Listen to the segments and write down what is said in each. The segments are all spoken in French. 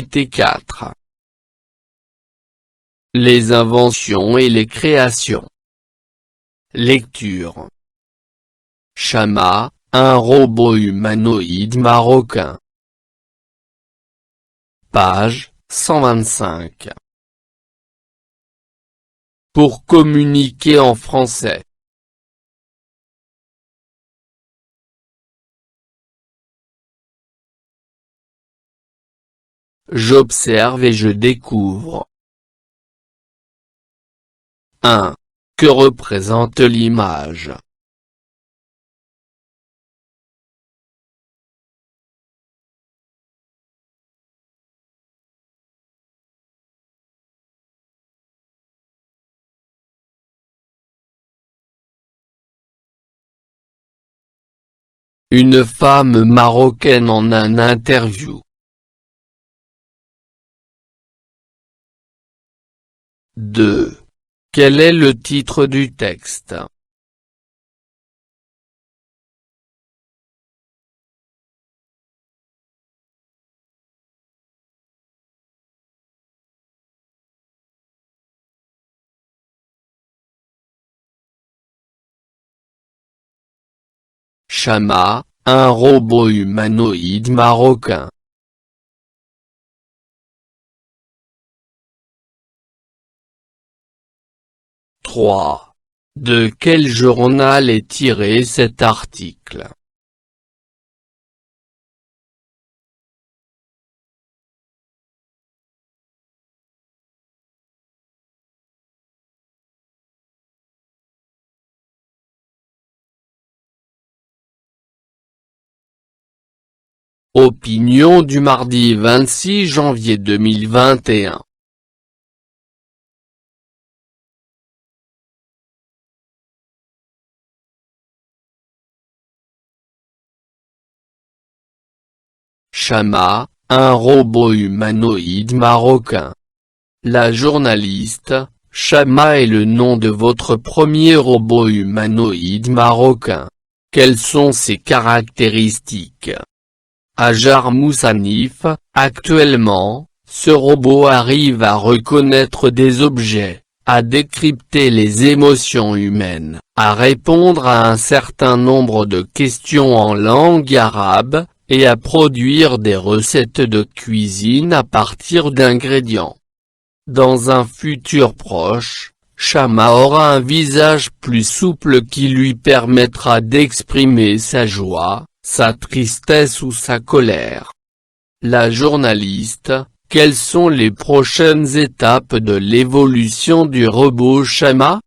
Activité 4. Les inventions et les créations. Lecture. Chama, un robot humanoïde marocain. Page 125. Pour communiquer en français. J'observe et je découvre. 1. Que représente l'image? Une femme marocaine en un interview. 2. Quel est le titre du texte? Chama, un robot humanoïde marocain. « 3. De quel journal est tiré cet article? Opinion du mardi 26 janvier 2021. Chama, un robot humanoïde marocain. La journaliste, Chama est le nom de votre premier robot humanoïde marocain. Quelles sont ses caractéristiques? Hajar Moussanif, actuellement, ce robot arrive à reconnaître des objets, à décrypter les émotions humaines, à répondre à un certain nombre de questions en langue arabe, et à produire des recettes de cuisine à partir d'ingrédients. Dans un futur proche, Chama aura un visage plus souple qui lui permettra d'exprimer sa joie, sa tristesse ou sa colère. La journaliste, quelles sont les prochaines étapes de l'évolution du robot Chama?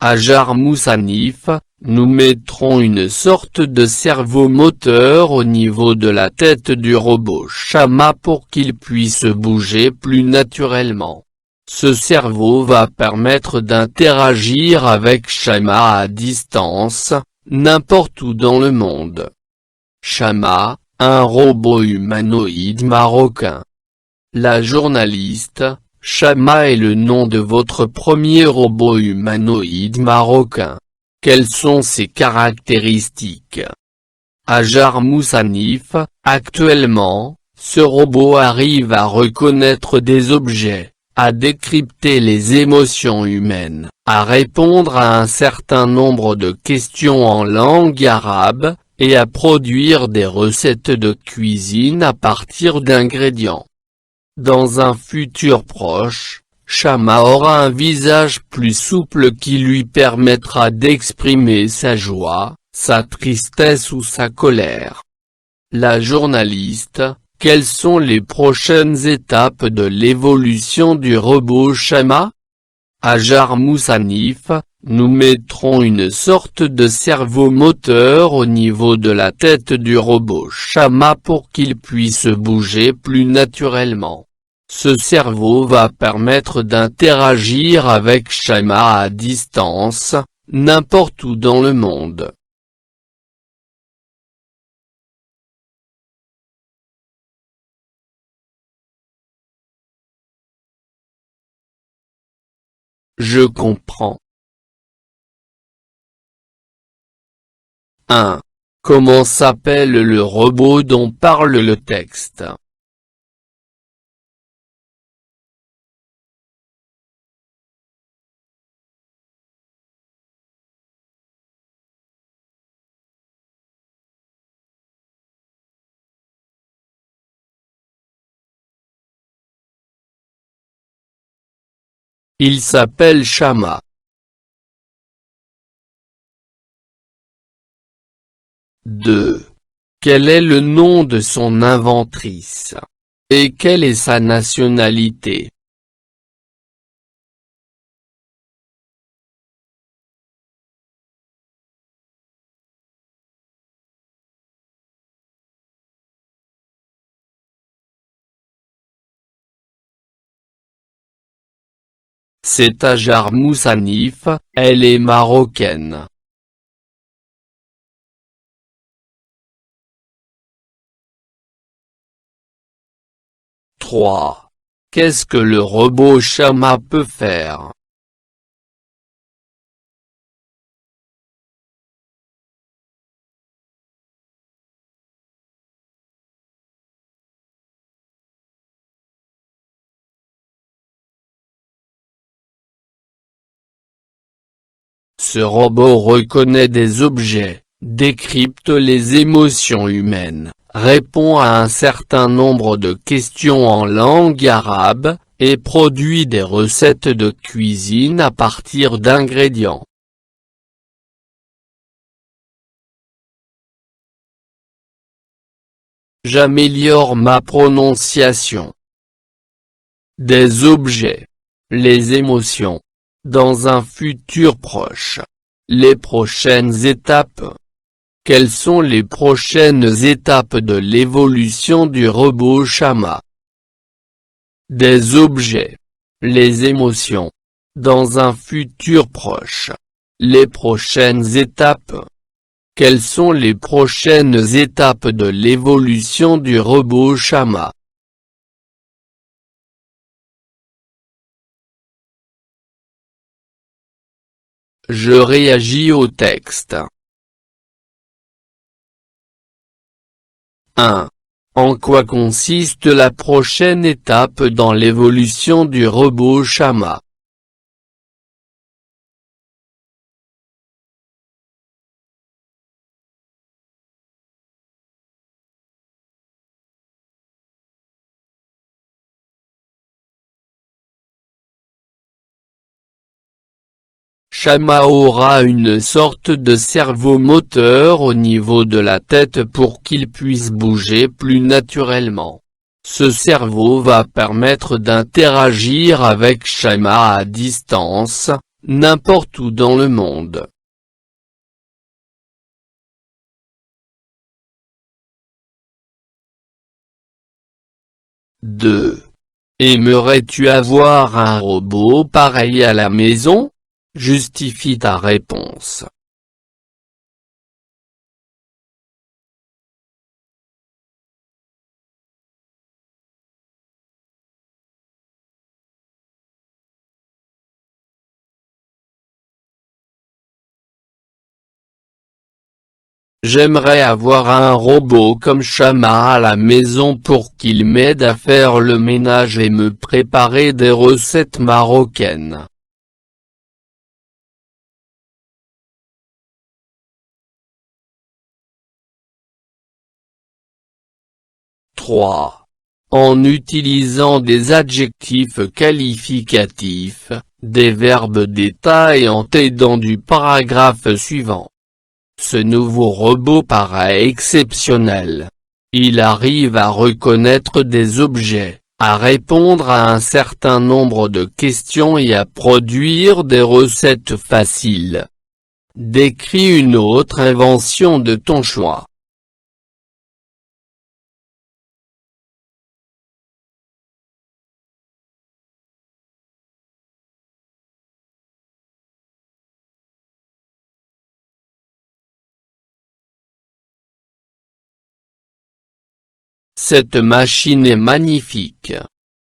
Hajar Moussanif, nous mettrons une sorte de cerveau moteur au niveau de la tête du robot Chama pour qu'il puisse bouger plus naturellement. Ce cerveau va permettre d'interagir avec Chama à distance, n'importe où dans le monde. Chama, un robot humanoïde marocain. La journaliste, Chama est le nom de votre premier robot humanoïde marocain. Quelles sont ses caractéristiques? Hajar Moussanif, actuellement, ce robot arrive à reconnaître des objets, à décrypter les émotions humaines, à répondre à un certain nombre de questions en langue arabe, et à produire des recettes de cuisine à partir d'ingrédients. Dans un futur proche, Chama aura un visage plus souple qui lui permettra d'exprimer sa joie, sa tristesse ou sa colère. La journaliste, quelles sont les prochaines étapes de l'évolution du robot Chama? Hajar Moussanif, nous mettrons une sorte de cerveau moteur au niveau de la tête du robot Chama pour qu'il puisse bouger plus naturellement. Ce cerveau va permettre d'interagir avec Chama à distance, n'importe où dans le monde. Je comprends. 1. Comment s'appelle le robot dont parle le texte? Il s'appelle Shama. 2. Quel est le nom de son inventrice? Et quelle est sa nationalité? C'est Hajar Moussanif, elle est marocaine. 3. Qu'est-ce que le robot Shama peut faire? Ce robot reconnaît des objets, décrypte les émotions humaines, répond à un certain nombre de questions en langue arabe, et produit des recettes de cuisine à partir d'ingrédients. J'améliore ma prononciation. Des objets. Les émotions. Dans un futur proche. Les prochaines étapes. Quelles sont les prochaines étapes de l'évolution du robot Shama? Des objets. Les émotions. Dans un futur proche. Les prochaines étapes. Quelles sont les prochaines étapes de l'évolution du robot Shama? Je réagis au texte. 1. En quoi consiste la prochaine étape dans l'évolution du robot Shama? Shama aura une sorte de cerveau moteur au niveau de la tête pour qu'il puisse bouger plus naturellement. Ce cerveau va permettre d'interagir avec Shama à distance, n'importe où dans le monde. 2. Aimerais-tu avoir un robot pareil à la maison? Justifie ta réponse. J'aimerais avoir un robot comme Shama à la maison pour qu'il m'aide à faire le ménage et me préparer des recettes marocaines. En utilisant des adjectifs qualificatifs, des verbes d'état et en t'aidant du paragraphe suivant. Ce nouveau robot paraît exceptionnel. Il arrive à reconnaître des objets, à répondre à un certain nombre de questions et à produire des recettes faciles. Décris une autre invention de ton choix. Cette machine est magnifique.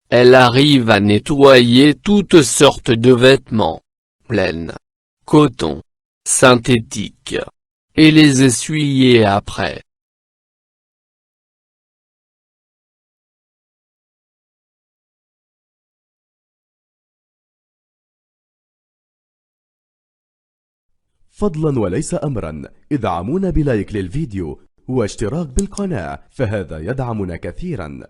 Elle arrive à nettoyer toutes sortes de vêtements. Laine, coton, synthétique. Et les essuyer après. فضلا وليس أمرا ادعمونا بلايك للفيديو واشتراك بالقناة، فهذا يدعمنا كثيرا.